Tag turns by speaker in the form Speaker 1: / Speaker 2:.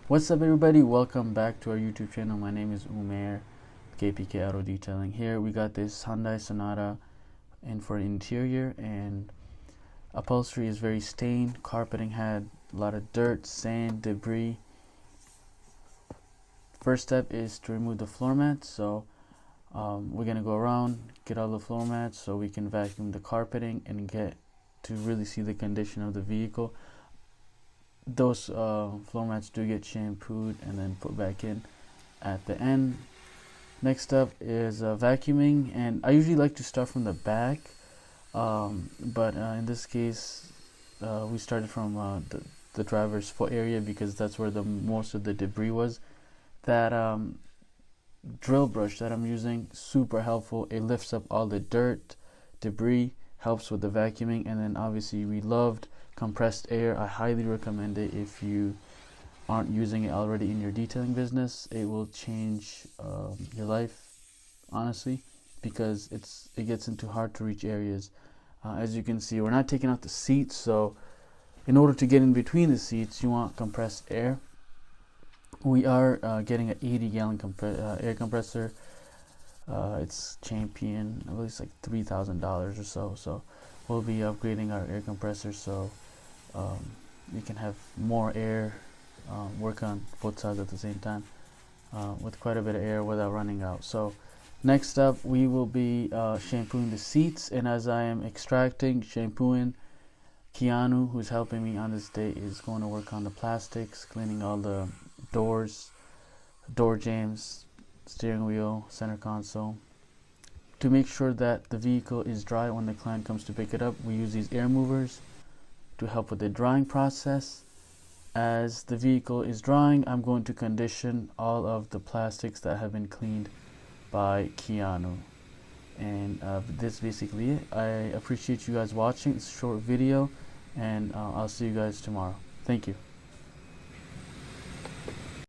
Speaker 1: What's up, everybody? Welcome back to our YouTube channel. My name is Umair, KPK Auto Detailing. Here we got this Hyundai Sonata in for interior, and upholstery is very stained. Carpeting had a lot of dirt, sand, debris. First step is to remove the floor mats. So we're gonna go around, get all the floor mats so we can vacuum the carpeting and get to really see the condition of the vehicle. Those floor mats do get shampooed and then put back in at the end. Next up is vacuuming, and I usually like to start from the back, but in this case we started from the driver's foot area because that's where the most of the debris was. That drill brush that I'm using, super helpful. It lifts up all the dirt, debris, helps with the vacuuming. And then obviously we loved compressed air. I highly recommend it if you aren't using it already in your detailing business. It will change your life, honestly, because it gets into hard to reach areas. As you can see, we're not taking out the seats, so in order to get in between the seats you want compressed air. We are getting an 80-gallon air compressor. It's Champion. I believe it's like $3,000 or so. So we'll be upgrading our air compressor so we can have more air, work on both sides at the same time with quite a bit of air without running out. So next up, we will be shampooing the seats, and as I am extracting, shampooing, Keanu, who's helping me on this day, is going to work on the plastics, cleaning all the doors, door jambs, steering wheel, center console. To make sure that the vehicle is dry when the client comes to pick it up, we use these air movers to help with the drying process. As the vehicle is drying, I'm going to condition all of the plastics that have been cleaned by Keanu. And this is basically it. I appreciate you guys watching. It's a short video, and I'll see you guys tomorrow. Thank you.